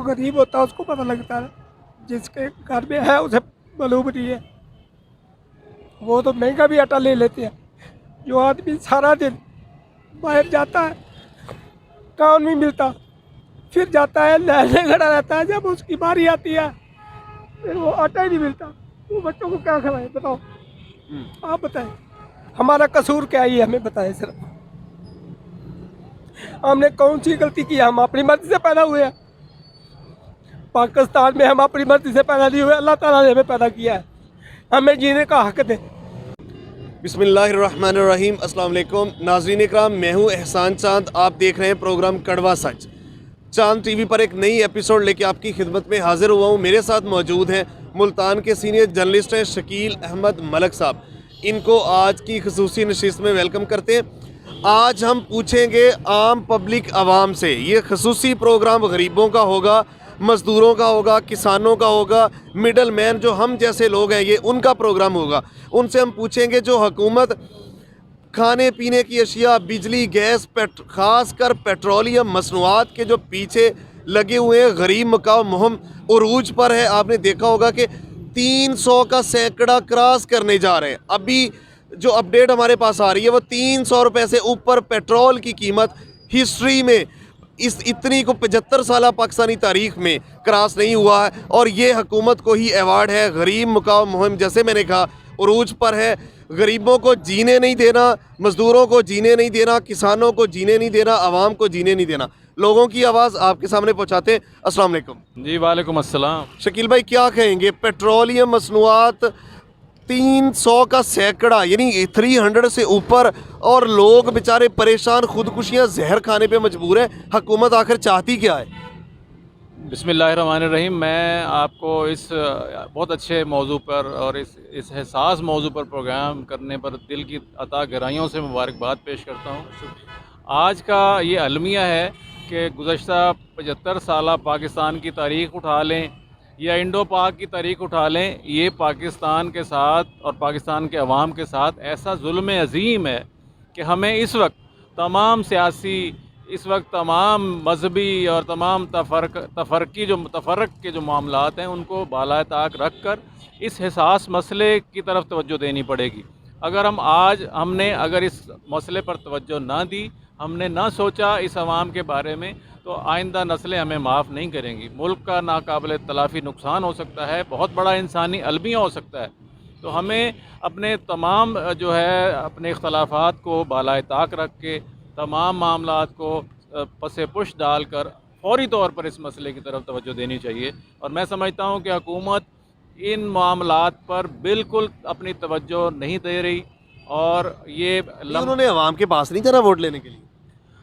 गरीब होता है उसको पता लगता है, जिसके घर में है उसे मालूम नहीं है। वो तो महंगा भी आटा ले लेते हैं। जो आदमी सारा दिन बाहर जाता है, काम नहीं मिलता, फिर जाता है लाइन में खड़ा रहता है, जब उसकी बारी आती है फिर वो आटा ही नहीं मिलता, वो बच्चों को क्या खिलाए? बताओ, आप बताएं, हमारा कसूर क्या ही है? हमें बताएं सिर्फ, हमने कौन सी गलती की? हम अपनी मर्जी से पैदा हुए हैं। पाकिस्तान में हम अपनी मर्जी से पैदा नहीं हुए, अल्लाह ताला ने हमें पैदा किया है, हमें जीने का हक दे। बिस्मिल्लाहिर्रहमानिर्रहीम। अस्सलाम वालेकुम नाज़रीन इकराम, मैं हूँ एहसान चांद। आप देख रहे हैं प्रोग्राम कड़वा सच। चांद टीवी पर एक नई एपिसोड लेके आपकी खिदमत में हाजिर हुआ हूँ। मेरे साथ मौजूद हैं मुल्तान के सीनियर जर्नलिस्ट हैं शकील अहमद मलक साहब। इनको आज की खसूसी नशिस्त में वेलकम करते हैं। आज हम पूछेंगे आम पब्लिक आवाम से। ये खसूसी प्रोग्राम गरीबों का होगा, मज़दूरों का होगा, किसानों का होगा, मिडल मैन जो हम जैसे लोग हैं ये उनका प्रोग्राम होगा। उनसे हम पूछेंगे जो हुकूमत खाने पीने की अशिया, बिजली, गैस, ख़ास कर पेट्रोलियम मसनूआत के जो पीछे लगे हुए हैं, गरीब मकाओ मुहिम उरूज पर है। आपने देखा होगा कि 300 का सैकड़ा क्रॉस करने जा रहे हैं। अभी जो अपडेट हमारे पास आ रही है वो 300 रुपये से ऊपर पेट्रोल की कीमत हिस्ट्री में इस इतनी को 75 साल पाकिस्तानी तारीख में क्रॉस नहीं हुआ है। और ये हुकूमत को ही अवार्ड है। गरीब मकाओ मुहिम जैसे मैंने कहा उरूज पर है। गरीबों को जीने नहीं देना, मज़दूरों को जीने नहीं देना, किसानों को जीने नहीं देना, आवाम को जीने नहीं देना। लोगों की आवाज़ आपके सामने पहुँचाते हैं। अस्सलाम वालेकुम। जी वालेकुम अस्सलाम। शकील भाई क्या कहेंगे? पेट्रोलियम मसनूआत 300 का सैकड़ा यानी 300 से ऊपर, और लोग बेचारे परेशान, खुदकुशियाँ जहर खाने पे मजबूर है। हुकूमत आखिर चाहती क्या है? बिस्मिल्लाहिर्रहमानिर्रहीम। मैं आपको इस बहुत अच्छे मौजू पर और इस हसास मौजू पर प्रोग्राम करने पर दिल की अता गहराइयों से मुबारकबाद पेश करता हूँ। आज का ये अलमिया है कि गुज़श्ता 75 साल पाकिस्तान की तारीख़ उठा लें या इंडो पाक की तारीख़ उठा लें, ये पाकिस्तान के साथ और पाकिस्तान के अवाम के साथ ऐसा जुल्म अज़ीम है कि हमें इस वक्त तमाम सियासी, इस वक्त तमाम मजहबी और तमाम तफरक के जो मामलात हैं उनको बाला ताक रख कर इस हसास मसले की तरफ तवज्जो देनी पड़ेगी। अगर अगर इस मसले पर तवज्जो ना दी, हमने ना सोचा इस अवाम के बारे में, तो आइंदा नस्लें हमें माफ़ नहीं करेंगी। मुल्क का नाकाबिल तलाफ़ी नुकसान हो सकता है, बहुत बड़ा इंसानी अलमिया हो सकता है। तो हमें अपने तमाम जो है अपने इख्तलाफात को बालाए ताक रख के तमाम मामलात को पसे पुश डालकर फौरी तौर पर इस मसले की तरफ तवज्जो देनी चाहिए। और मैं समझता हूँ कि हुकूमत इन मामलात पर बिल्कुल अपनी तवज्जो नहीं दे रही। और ये उन्होंने अवाम के पास नहीं जाना वोट लेने के लिए?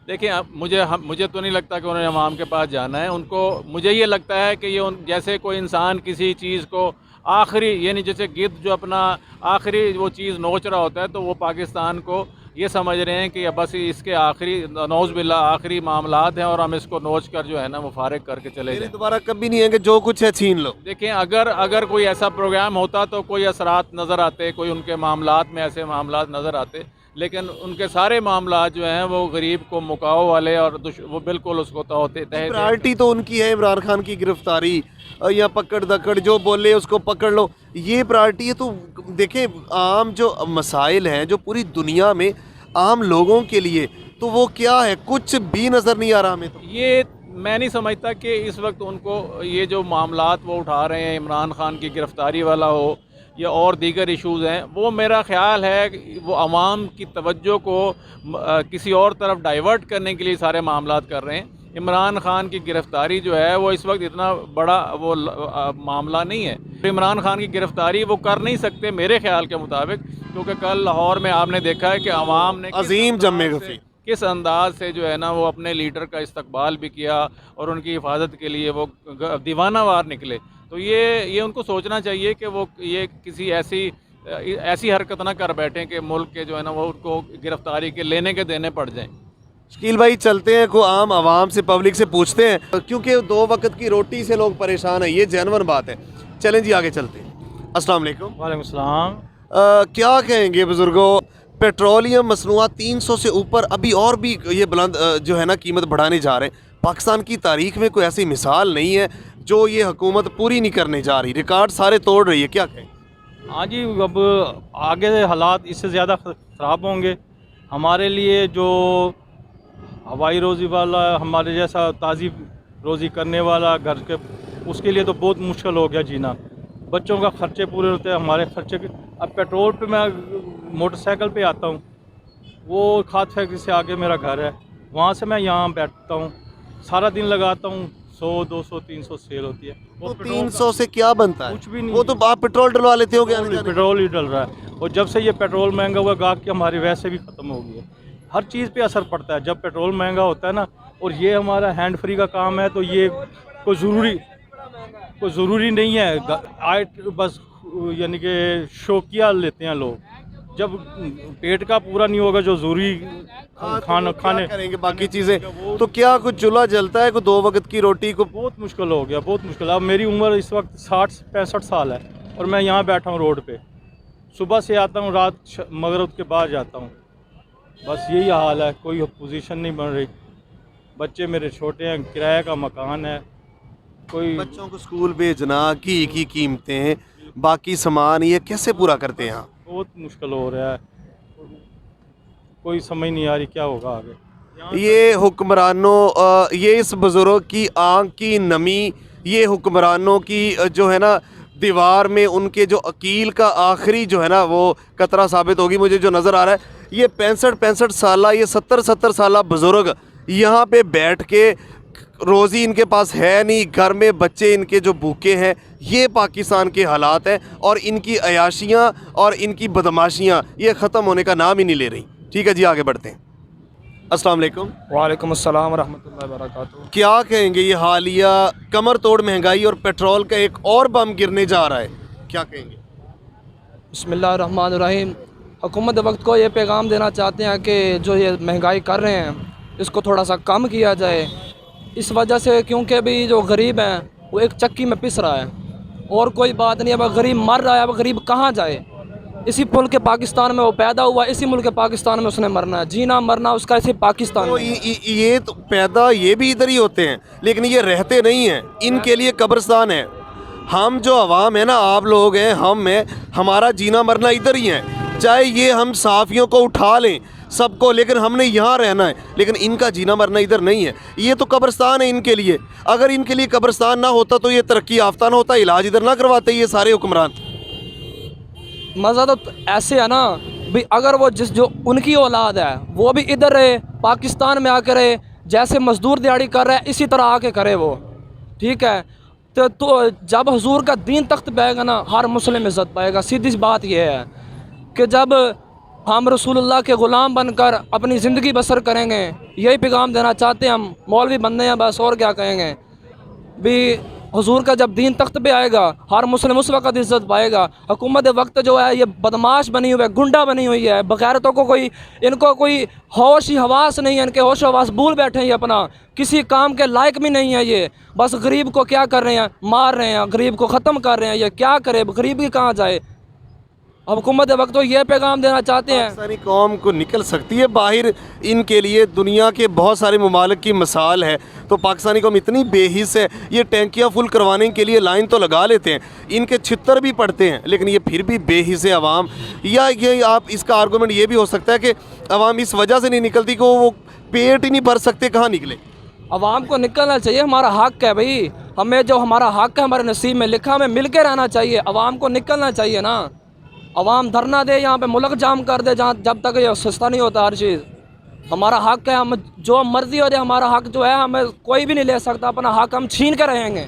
देखिए, मुझे तो नहीं लगता कि उन्होंने अवाम के पास जाना है। उनको, मुझे ये लगता है कि ये जैसे कोई इंसान किसी चीज़ को आखिरी, यानी जैसे गिद्ध जो अपना आखिरी वो चीज़ नोच रहा होता है, तो वो पाकिस्तान को ये समझ रहे हैं कि बस इसके आखिरी नौज़ बिल्ला आखिरी मामलात हैं और हम इसको नोच कर जो है ना वो फारिग करके चले जाएं। दोबारा कभी नहीं है कि जो कुछ है छीन लो। देखें, अगर कोई ऐसा प्रोग्राम होता तो कोई असरात नज़र आते, कोई उनके मामलात में ऐसे मामलात नज़र आते, लेकिन उनके सारे मामलात जो हैं वो गरीब को मुकाओ वाले और वो बिल्कुल उसको प्रायोरिटी तो उनकी है इमरान खान की गिरफ्तारी या पकड़ दकड़, जो बोले उसको पकड़ लो, ये प्रायोरिटी है। तो देखें, आम जो मसाइल हैं जो पूरी दुनिया में आम लोगों के लिए, तो वो क्या है? कुछ भी नज़र नहीं आ रहा हमें। तो ये मैं नहीं समझता कि इस वक्त उनको ये जो मामलात वो उठा रहे हैं, इमरान खान की गिरफ्तारी वाला हो या और दीगर इशूज़ हैं, वो मेरा ख़्याल है कि वो आवाम की तवज्जो को किसी और तरफ डाइवर्ट करने के लिए सारे मामलात कर रहे हैं। इमरान खान की गिरफ़्तारी जो है वो इस वक्त इतना बड़ा वो मामला नहीं है। इमरान खान की गिरफ़्तारी वो कर नहीं सकते मेरे ख़्याल के मुताबिक, क्योंकि कल लाहौर में आपने देखा है कि अवाम ने अजीम जम्मे गफी किस अंदाज से जो है ना वो अपने लीडर का इस्तकबाल भी किया और उनकी हिफाजत के लिए वो दीवाना वार निकले। तो ये उनको सोचना चाहिए कि वो ये किसी ऐसी हरकत ना कर बैठें कि मुल्क के जो है ना वो उनको गिरफ्तारी के लेने के देने पड़ जाएं। शकील भाई, चलते हैं को आम आवाम से, पब्लिक से पूछते हैं, क्योंकि 2 वक्त की रोटी से लोग परेशान हैं, ये जेन्युइन बात है। चलें जी, आगे चलते हैं। अस्सलाम वालेकुम। वालेकुम सलाम। क्या कहेंगे बुजुर्गों? पेट्रोलियम मसनूआत 300 से ऊपर, अभी और भी ये बुलंद जो है ना कीमत बढ़ाने जा रहे हैं। पाकिस्तान की तारीख में कोई ऐसी मिसाल नहीं है जो ये हुकूमत पूरी नहीं करने जा रही, रिकॉर्ड सारे तोड़ रही है, क्या कहें? हाँ जी, अब आगे हालात इससे ज़्यादा ख़राब होंगे हमारे लिए। जो हवाई रोज़ी वाला, हमारे जैसा ताज़ी रोज़ी करने वाला घर के, उसके लिए तो बहुत मुश्किल हो गया जीना। बच्चों का ख़र्चे पूरे होते हैं, हमारे ख़र्चे अब पेट्रोल पे मैं मोटरसाइकिल पे आता हूँ, वो खाद फैक्ट्री से आगे मेरा घर है, वहाँ से मैं यहाँ बैठता हूँ, सारा दिन लगाता हूँ, 100 200 300 सेल होती है। तो 300 से क्या बनता है? कुछ भी नहीं, वो तो आप पेट्रोल डलवा लेते हो क्या? पेट्रोल ही डल रहा है। और जब से ये पेट्रोल महंगा हुआ, गाहक की हमारी वैसे भी ख़त्म हो गई है। हर चीज़ पे असर पड़ता है जब पेट्रोल महंगा होता है ना। और ये हमारा हैंड फ्री का काम है, तो ये कोई ज़रूरी नहीं है। बस यानी कि शौकिया लेते हैं लोग, जब पेट का पूरा नहीं होगा जो ज़रूरी खाने करेंगे बाकी चीज़ें। तो क्या कुछ चूल्हा जलता है, कोई 2 वक्त की रोटी को? बहुत मुश्किल हो गया, बहुत मुश्किल। अब मेरी उम्र इस वक्त 60-65 साल है और मैं यहाँ बैठा हूँ रोड पे, सुबह से आता हूँ, रात मगरिब के बाद जाता हूँ। बस यही हाल है, कोई पोजीशन नहीं बन रही। बच्चे मेरे छोटे हैं, किराए का मकान है, कोई बच्चों को स्कूल भेजना, घी की कीमतें, बाकी सामान, ये कैसे पूरा करते हैं यहाँ? बहुत मुश्किल हो रहा है, कोई समझ नहीं आ रही क्या होगा आगे। ये हुक्मरानों, ये इस बुज़ुर्ग की आँख की नमी, ये हुक्मरानों की जो है ना दीवार में उनके जो अकील का आखिरी जो है ना वो कतरा साबित होगी। मुझे जो नज़र आ रहा है, ये 65-65 साल, ये 70-70 साल बुज़ुर्ग यहाँ पे बैठ के, रोज़ी इनके पास है नहीं, घर में बच्चे इनके जो भूखे हैं। ये पाकिस्तान के हालात हैं और इनकी अयाशियाँ और इनकी बदमाशियाँ ये ख़त्म होने का नाम ही नहीं ले रही। ठीक है जी, आगे बढ़ते हैं। अस्सलाम वालेकुम। वालेकुम अस्सलाम रहमतुल्लाहि व बरकातुहू। क्या कहेंगे ये हालिया कमर तोड़ महंगाई और पेट्रोल का एक और बम गिरने जा रहा है, क्या कहेंगे? बिस्मिल्लाहिर्रहमानिर्रहीम। हुकूमत वक्त को ये पैगाम देना चाहते हैं कि जो ये महंगाई कर रहे हैं इसको थोड़ा सा कम किया जाए। इस वजह से क्योंकि अभी जो गरीब हैं वो एक चक्की में पिस रहा है और कोई बात नहीं। अब गरीब मर रहा है, अब गरीब कहाँ जाए? इसी मुल्क के पाकिस्तान में वो पैदा हुआ, इसी मुल्क के पाकिस्तान में उसने मरना है, जीना मरना उसका इसी पाकिस्तान तो में। ये तो पैदा ये भी इधर ही होते हैं, लेकिन ये रहते नहीं हैं, इनके लिए कब्रिस्तान है। हम जो अवाम है ना, आप लोग हैं, हम हैं, हमारा जीना मरना इधर ही है। चाहे ये हम साफियों को उठा लें सबको, लेकिन हमने यहाँ रहना है, लेकिन इनका जीना मरना इधर नहीं है। ये तो कब्रिस्तान है इनके लिए। अगर इनके लिए कब्रिस्तान ना होता तो ये तरक्की याफ्ता ना होता, इलाज इधर ना करवाते ये सारे हुक्मरान। मज़ा तो ऐसे है ना भाई, अगर वो जो उनकी औलाद है वो भी इधर रहे, पाकिस्तान में आकर रहे, जैसे मजदूर दिहाड़ी कर रहे हैं इसी तरह आके करे वो, ठीक है। तो जब हुजूर का दीन तख्त पाएगा ना, हर मुस्लिम इज़्ज़त पाएगा। सीधी सी बात यह है कि जब हम रसूलुल्लाह के ग़ुलाम बनकर अपनी ज़िंदगी बसर करेंगे, यही पैगाम देना चाहते हैं हम। मौलवी बनने हैं बस, और क्या कहेंगे भी। हुजूर का जब दीन तख्त पे आएगा हर मुस्लिम उस वक़्त इज़्ज़त पाएगा। हुकूमत वक्त जो है ये बदमाश बनी हुई है, गुंडा बनी हुई है, बग़ैरतों को कोई, इनको कोई होश ही हवास नहीं है, इनके होश हवास भूल बैठे हैं। ये अपना किसी काम के लायक भी नहीं है। ये बस गरीब को क्या कर रहे हैं, मार रहे हैं, गरीब को ख़त्म कर रहे हैं। ये क्या करे, गरीब की कहाँ जाए? हुकूमत वक्त तो ये पैगाम देना चाहते हैं, पाकिस्तानी कौम को निकल सकती है बाहर। इनके लिए दुनिया के बहुत सारे ममालिक की मिसाल है। तो पाकिस्तानी कौम इतनी बेहिस है, ये टैंकियाँ फुल करवाने के लिए लाइन तो लगा लेते हैं, इनके छितर भी पड़ते हैं, लेकिन ये फिर भी बेहिस है अवाम। या ये आप इसका आर्गूमेंट ये भी हो सकता है कि अवाम इस वजह से नहीं निकलती कि वो पेट ही नहीं भर सकते, कहाँ निकले? अवाम को निकलना चाहिए, हमारा हक़ है भाई। हमें जो हमारा हक़ है हमारे नसीब में लिखा, हमें मिल के रहना चाहिए। अवाम को निकलना चाहिए ना। अवाम धरना दे, यहाँ पे मुल्क जाम कर दे, जहाँ जब तक ये सस्ता नहीं होता हर चीज़। हमारा हक़ है, हम जो मर्ज़ी हो जाए, हमारा हक़ जो है हमें कोई भी नहीं ले सकता। अपना हक़ हम छीन कर रहेंगे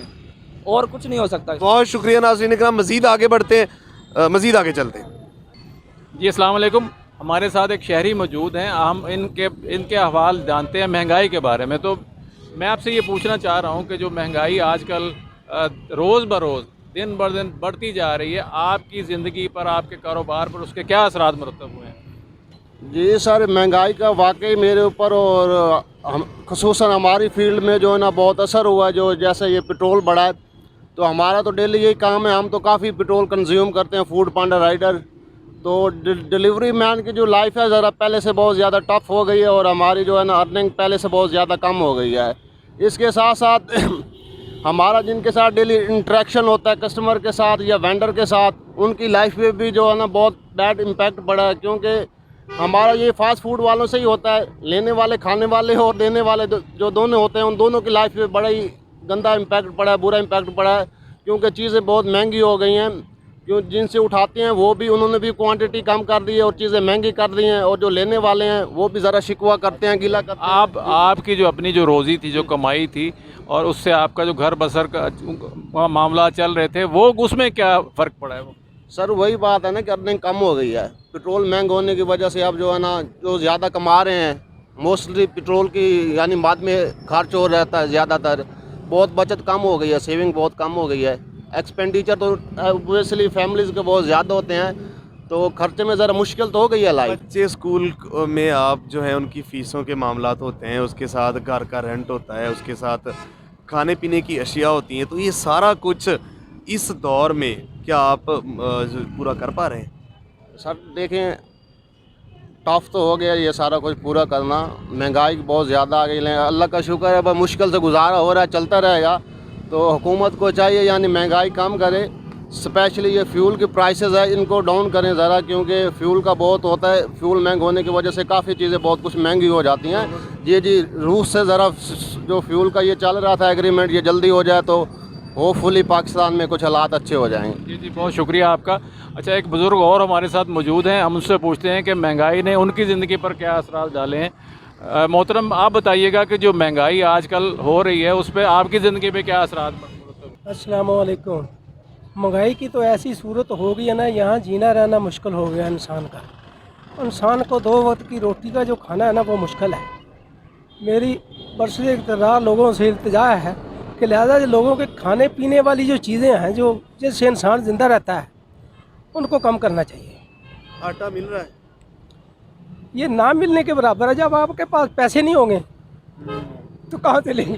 और कुछ नहीं हो सकता। बहुत शुक्रिया नाज़रीन इकराम, मज़ीद आगे बढ़ते हैं, मज़ीद आगे चलते हैं। जी अस्सलाम वालेकुम। हमारे साथ एक शहरी मौजूद हैं, हम इनके अहवाल जानते हैं महंगाई के बारे में। तो मैं आपसे ये पूछना चाह रहा हूँ कि जो महंगाई आजकल रोज़ बरोज़ दिन ब दिन बढ़ती जा रही है, आपकी ज़िंदगी पर, आपके कारोबार पर उसके क्या असरात मरतब हुए हैं? जी सर, महंगाई का वाकई मेरे ऊपर और हम ख़ुसूसन हमारी फील्ड में जो है ना बहुत असर हुआ है। जो जैसे ये पेट्रोल बढ़ा है, तो हमारा तो डेली यही काम है, हम तो काफ़ी पेट्रोल कंज्यूम करते हैं, फूड पांडा राइडर। तो डिलीवरी मैन की जो लाइफ है ज़रा पहले से बहुत ज़्यादा टफ हो गई है और हमारी जो है ना अर्निंग पहले से बहुत ज़्यादा कम हो गई है। इसके साथ साथ हमारा जिनके साथ डेली इंटरेक्शन होता है कस्टमर के साथ या वेंडर के साथ, उनकी लाइफ पे भी जो है ना बहुत बैड इम्पैक्ट पड़ा है, क्योंकि हमारा ये फास्ट फूड वालों से ही होता है। लेने वाले, खाने वाले और देने वाले जो दोनों होते हैं, उन दोनों की लाइफ पे बड़ा ही गंदा इम्पैक्ट पड़ा है, बुरा इम्पैक्ट पड़ा है, क्योंकि चीज़ें बहुत महंगी हो गई हैं। क्यों जिनसे उठाते हैं वो भी, उन्होंने भी क्वांटिटी कम कर दी है और चीज़ें महंगी कर दी हैं, और जो लेने वाले हैं वो भी ज़रा शिकवा करते हैं, गिला करते हैं। आपकी जो अपनी जो रोज़ी थी, जो कमाई थी, और उससे आपका जो घर बसर का मामला चल रहे थे, वो उसमें क्या फ़र्क पड़ा है? वो सर वही बात है ना कि अर्निंग कम हो गई है। पेट्रोल महंगा होने की वजह से अब जो है ना, जो ज़्यादा कमा रहे हैं, मोस्टली पेट्रोल की यानी बाद में खर्च हो रहता है ज़्यादातर, बहुत बचत कम हो गई है, सेविंग बहुत कम हो गई है। एक्सपेंडिचर तो ऑब्वियसली फैमिलीज़ के बहुत ज़्यादा होते हैं, तो खर्चे में ज़रा मुश्किल तो हो गई है लाइफ। बच्चे स्कूल में आप जो है उनकी फ़ीसों के मामलात होते हैं, उसके साथ घर का रेंट होता है, उसके साथ खाने पीने की अशिया होती हैं, तो ये सारा कुछ इस दौर में क्या आप पूरा कर पा रहे हैं? सर देखें, टफ तो हो गया ये सारा कुछ पूरा करना, महंगाई बहुत ज़्यादा आ गई है। अल्लाह का शुक्र है, बस मुश्किल से गुजारा हो रहा है, चलता रहेगा। तो हुकूमत को चाहिए यानी महंगाई कम करे, स्पेशली ये फ्यूल की प्राइसेस है इनको डाउन करें ज़रा, क्योंकि फ्यूल का बहुत होता है। फ्यूल महंग होने की वजह से काफ़ी चीज़ें बहुत कुछ महंगी हो जाती हैं। जी रूस से ज़रा जो फ्यूल का ये चल रहा था एग्रीमेंट, ये जल्दी हो जाए तो होपफुली पाकिस्तान में कुछ हालात अच्छे हो जाएंगे। जी, बहुत शुक्रिया आपका। अच्छा, एक बुज़ुर्ग और हमारे साथ मौजूद हैं, हम उनसे पूछते हैं कि महंगाई ने उनकी ज़िंदगी पर क्या असरात डाले हैं। मोहतरम, आप बताइएगा कि जो महंगाई आजकल हो रही है, उस पर आपकी ज़िंदगी पे क्या असरात? अस्सलाम वालेकुम। महंगाई की तो ऐसी सूरत हो गई है ना, यहाँ जीना रहना मुश्किल हो गया इंसान का। इंसान को 2 वक्त की रोटी का जो खाना है ना, वो मुश्किल है। मेरी बरसरे इक़्तिदार लोगों से इल्तिजा है कि लिहाजा जो लोगों के खाने पीने वाली जो चीज़ें हैं, जो जिससे इंसान ज़िंदा रहता है, उनको कम करना चाहिए। आटा मिल रहा है? ये ना मिलने के बराबर है। जब आपके पास पैसे नहीं होंगे तो कहाँ से लेंगे?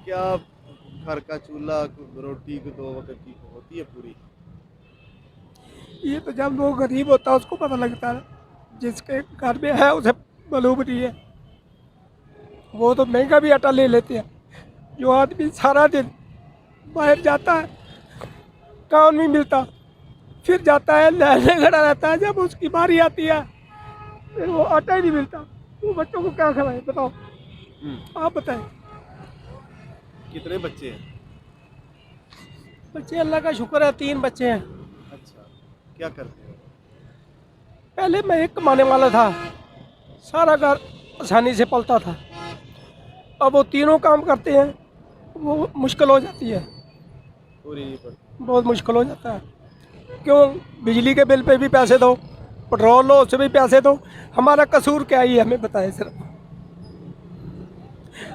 क्या घर का चूल्हा रोटी को 2 वक्त की होती है पूरी? ये तो जब लोग गरीब होता है उसको पता लगता है, जिसके घर में है उसे मालूम नहीं है। वो तो महंगा भी आटा ले लेते हैं। जो आदमी सारा दिन बाहर जाता है, काम नहीं मिलता, फिर जाता है लहने खड़ा रहता है, जब उसकी बारी आती है फिर वो आटा ही नहीं मिलता, वो बच्चों को क्या खिलाए? बताओ, आप बताएं। कितने बच्चे हैं? बच्चे अल्लाह का शुक्र है 3 बच्चे हैं। अच्छा, क्या करते हैं? पहले मैं एक कमाने वाला था, सारा घर आसानी से पलता था। अब वो तीनों काम करते हैं, वो मुश्किल हो जाती है, पूरी नहीं पड़ती। बहुत मुश्किल हो जाता है। क्यों? बिजली के बिल पे भी पैसे दो, पेट्रोल लो उससे भी पैसे दो। हमारा कसूर क्या ही, हमें बताएं सिर्फ।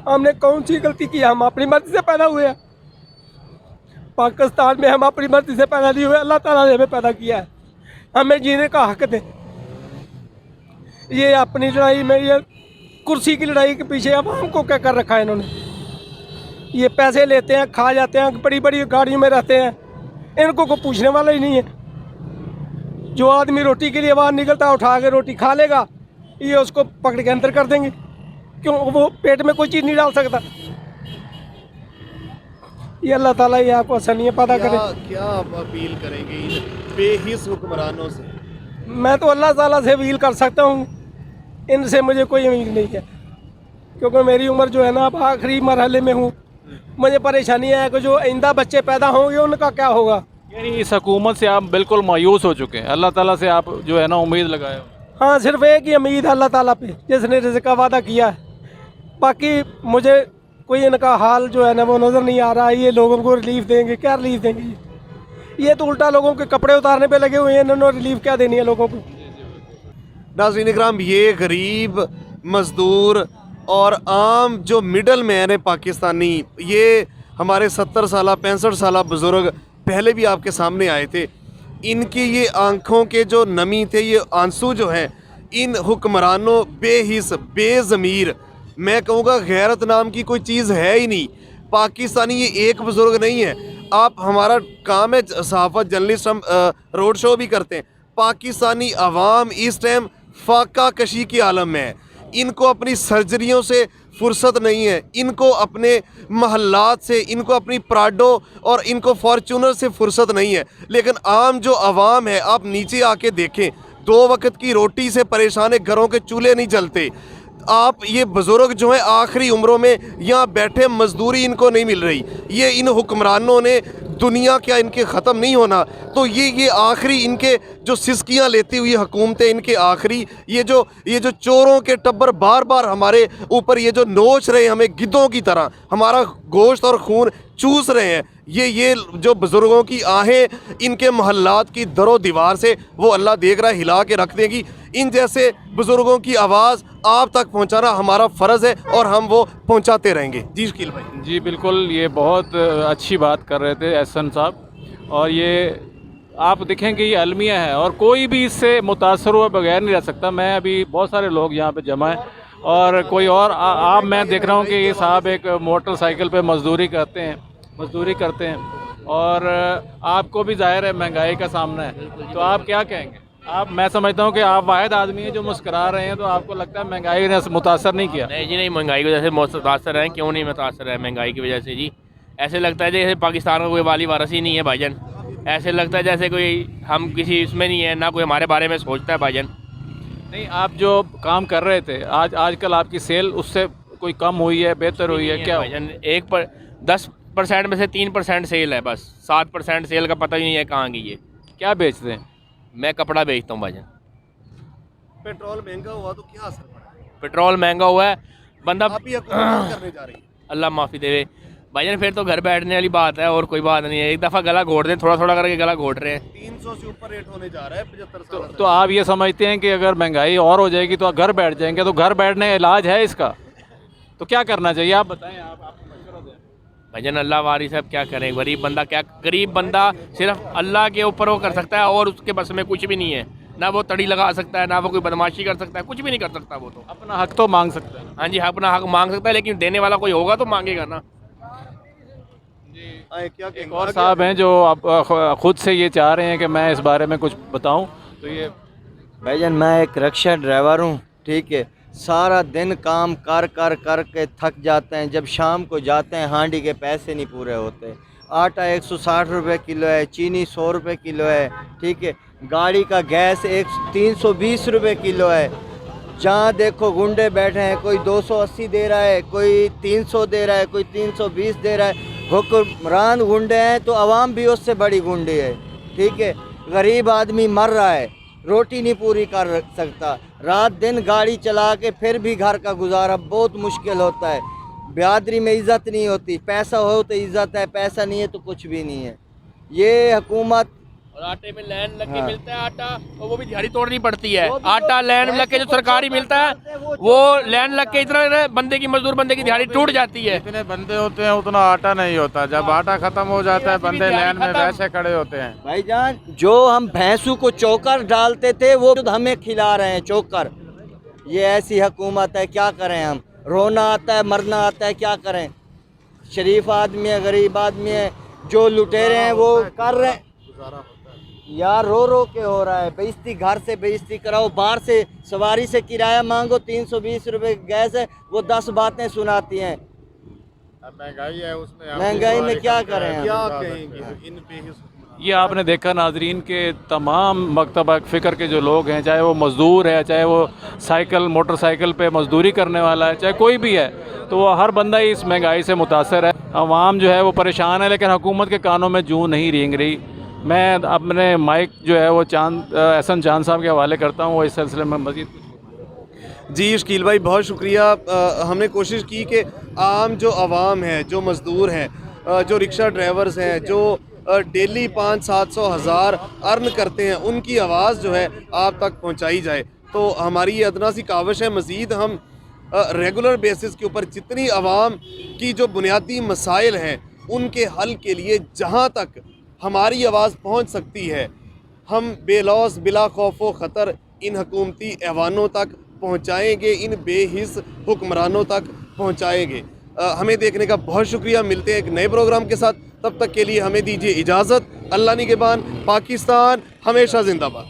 हमने कौन सी गलती की? हम अपनी मर्जी से पैदा हुए हैं। पाकिस्तान में हम अपनी मर्जी से पैदा नहीं हुए, अल्लाह ताला ने हमें पैदा किया है, हमें जीने का हक दे। ये अपनी लड़ाई में, ये कुर्सी की लड़ाई के पीछे अब हमको क्या कर रखा है इन्होंने? ये पैसे लेते हैं, खा जाते हैं, बड़ी बड़ी गाड़ियों में रहते हैं, इनको को पूछने वाला ही नहीं है। जो आदमी रोटी के लिए बाहर निकलता है, उठा के रोटी खा लेगा, ये उसको पकड़ के अंदर कर देंगे। क्यों? वो पेट में कोई चीज़ नहीं डाल सकता। ये अल्लाह ताला ये आपको आसानियाँ पैदा करे। क्या आप अपील करेंगे इन बेहिस हुक्मरानों से? मैं तो अल्लाह ताला से अपील कर सकता हूँ, इनसे मुझे कोई उम्मीद नहीं है, क्योंकि मेरी उम्र जो है ना, अब आखिरी मरहले में हूँ। मुझे परेशानी है कि जो आइंदा बच्चे पैदा होंगे उनका क्या होगा। यानी इस हुकूमत से आप बिल्कुल मायूस हो चुके हैं, अल्लाह ताला से आप जो है ना उम्मीद लगाए हो? हाँ, सिर्फ एक ही उम्मीद है अल्लाह ताला पे, जिसने रिज़्क़ का वादा किया है। बाकी मुझे कोई इनका हाल जो है ना वो नज़र नहीं आ रहा है। ये लोगों को रिलीफ देंगे, क्या रिलीफ देंगे? ये तो उल्टा लोगों के कपड़े उतारने पे लगे हुए हैं, इन्होंने रिलीफ क्या देनी है लोगों को? नाज़रीन इकराम, ये गरीब मज़दूर और आम जो मिडल मैन है पाकिस्तानी, ये हमारे 70 साल 65 साल बुज़ुर्ग पहले भी आपके सामने आए थे। इनकी ये आंखों के जो नमी थे, ये आंसू जो हैं इन हुक्मरानों बेहिस बेज़मीर, मैं कहूँगा गैरत नाम की कोई चीज़ है ही नहीं। पाकिस्तानी ये एक बुज़ुर्ग नहीं है। आप, हमारा काम है सहाफ़त जर्नलिस्ट, हम रोड शो भी करते हैं। पाकिस्तानी अवाम इस टाइम फाका कशी की आलम में है। इनको अपनी सर्जरियों से फुर्सत नहीं है, इनको अपने महल्लात से, इनको अपनी प्राडो और इनको फॉर्च्यूनर से फुर्सत नहीं है। लेकिन आम जो आवाम है, आप नीचे आके देखें, 2 वक्त की रोटी से परेशान है, घरों के चूल्हे नहीं जलते। आप ये बुज़ुर्ग जो है आखिरी उम्रों में यहाँ बैठे, मजदूरी इनको नहीं मिल रही। ये इन हुक्मरानों ने दुनिया क्या इनके ख़त्म नहीं होना, तो ये आखिरी इनके जो सिस्कियाँ लेती हुई हुकूमतें, इनके आखिरी ये जो चोरों के टब्बर बार बार हमारे ऊपर ये जो नोच रहे हैं, हमें गिद्धों की तरह हमारा गोश्त और खून चूस रहे हैं, ये जो बुज़ुर्गों की आहें इनके महल्लात की दरो दीवार से वो अल्लाह देख रहा है, हिला के रख देगी। इन जैसे बुज़ुर्गों की आवाज़ आप तक पहुंचाना हमारा फ़र्ज़ है और हम वो पहुंचाते रहेंगे। जी शकील भाई। जी बिल्कुल, ये बहुत अच्छी बात कर रहे थे एहसन साहब, और ये आप देखें कि ये अलमिया है और कोई भी इससे मुतासर हुए बगैर नहीं रह सकता। मैं अभी बहुत सारे लोग यहाँ पे जमा हैं और कोई और आप मैं देख रहा हूँ कि ये साहब एक मोटरसाइकिल पे मजदूरी करते हैं और आपको भी ज़ाहिर है महंगाई का सामना है, तो आप क्या कहेंगे? आप, मैं समझता हूँ कि आप वाहिद आदमी हैं जो मुस्करा रहे हैं, तो आपको लगता है महंगाई ने मुतासर नहीं किया? नहीं जी नहीं, महंगाई की वजह से मुतासर है। क्यों नहीं मुतासर है महंगाई की वजह से जी? ऐसे लगता है जैसे पाकिस्तान का कोई वाली वारस ही नहीं है भाईजान। ऐसे लगता है जैसे कोई हम किसी इसमें नहीं है, ना कोई हमारे बारे में सोचता है भाईजान। नहीं, आप जो काम कर रहे थे आजकल आपकी सेल उससे कोई कम हुई है, बेहतर हुई है क्या? भाईजान 10% में से 3% सेल है बस, 7% सेल का पता ही नहीं है कहाँ गई है। क्या बेचते हैं? मैं कपड़ा बेचता हूँ भाईजान। पेट्रोल महंगा हुआ तो क्या असर पड़ा है? पेट्रोल महंगा हुआ है, बंदा आप ही हुकूमत करने जा रही है। अल्लाह माफ़ी देवे भाईजान, फिर तो घर बैठने वाली बात है और कोई बात नहीं है। एक दफ़ा गला घोट दें, थोड़ा थोड़ा करके गला घोट रहे हैं। 300 से ऊपर रेट होने जा रहा है 75 साल तो आप ये समझते हैं कि अगर महंगाई और हो जाएगी तो घर बैठ जाएंगे? तो घर बैठने का इलाज है इसका? तो क्या करना चाहिए आप बताएं, आप मशवरा दें। भाईजान अल्लाह वारी साहब क्या करें, गरीब बंदा सिर्फ अल्लाह के ऊपर वो कर सकता है और उसके बस में कुछ भी नहीं है। ना वो तड़ी लगा सकता है, ना वो कोई बदमाशी कर सकता है, कुछ भी नहीं कर सकता। वो तो अपना हक तो मांग सकता है। हाँ जी, अपना हक मांग सकता है, लेकिन देने वाला कोई होगा तो मांगेगा ना। क्या एक और साहब हैं जो आप खुद से ये चाह रहे हैं कि मैं इस बारे में कुछ बताऊं, तो ये भाईजान मैं एक रिक्शा ड्राइवर हूँ, ठीक है। सारा दिन काम कर के थक जाते हैं। जब शाम को जाते हैं हांडी के पैसे नहीं पूरे होते। आटा 160 रुपये किलो है, चीनी 100 रुपये किलो है, ठीक है। गाड़ी का गैस 320 रुपये किलो है। जहाँ देखो गुंडे बैठे हैं, कोई 280 दे रहा है, कोई 300 दे रहा है, कोई 320 दे रहा है। हुक्मरान गुंडे हैं तो आवाम भी उससे बड़ी गुंडे है, ठीक है। गरीब आदमी मर रहा है, रोटी नहीं पूरी कर सकता, रात दिन गाड़ी चला के फिर भी घर का गुजारा बहुत मुश्किल होता है। बिरादरी में इज़्ज़त नहीं होती, पैसा हो तो इज़्ज़त है, पैसा नहीं है तो कुछ भी नहीं है। ये हुकूमत और आटे में लाइन लग के मिलता है आटा, और वो भी दिहाड़ी तोड़नी पड़ती है। आटा लाइन लग के जो सरकारी मिलता है वो लाइन लग के इतना बंदे की मजदूर बंदे की दिहाड़ी टूट जाती है। जितने बंदे होते हैं उतना आटा नहीं होता। जब आटा खत्म हो जाता है बंदे लाइन में वैसे खड़े होते हैं। भाईजान जो हम भैंसों को चोकर डालते थे वो हमें खिला रहे हैं चोकर। ये ऐसी हुकूमत है, क्या करें हम? रोना आता है, मरना आता है, क्या करें? शरीफ आदमी है, गरीब आदमी है, जो लुटेरे हैं वो कर रहे हैं यार। रो के हो रहा है। बेइज्जती, घर से बेइज्जती कराओ, बाहर से सवारी से किराया मांगो, 320 रुपये गैस है, वो 10 बातें सुनाती हैं। महंगाई है उसमें, महंगाई में क्या करें हम? क्या कहेंगे इन बेहिस? ये आपने देखा नाजरीन के तमाम मकतबा फ़िक्र के जो लोग हैं, चाहे वो मज़दूर है, चाहे वो मोटरसाइकिल पे मज़दूरी करने वाला है, चाहे कोई भी है, तो वो हर बंदा ही इस महंगाई से मुतासर है। अवाम जो है वो परेशान है, लेकिन हुकूमत के कानों में जूं नहीं रेंग रही। मैं अपने माइक जो है वो एहसन चांद साहब के हवाले करता हूँ, वो इस सिलसिले में मज़ीद। जी शकील भाई, बहुत शुक्रिया। हमने कोशिश की कि आम जो आवाम है, जो मज़दूर हैं, जो रिक्शा ड्राइवर्स हैं, जो डेली 500-700 हज़ार अर्न करते हैं, उनकी आवाज़ जो है आप तक पहुंचाई जाए। तो हमारी ये अदना सी काविश है, मज़ीद हम रेगुलर बेसिस के ऊपर जितनी आवाम की जो बुनियादी मसाइल हैं उनके हल के लिए जहाँ तक हमारी आवाज़ पहुँच सकती है, हम बेलौस बिला खौफ व ख़तर इन हुकूमती ऐवानों तक पहुँचाएँगे, इन बेहिस हुक्मरानों तक पहुँचाएँगे। हमें देखने का बहुत शुक्रिया। मिलते हैं एक नए प्रोग्राम के साथ, तब तक के लिए हमें दीजिए इजाज़त। अल्लाह निगहबान। पाकिस्तान हमेशा जिंदाबाद।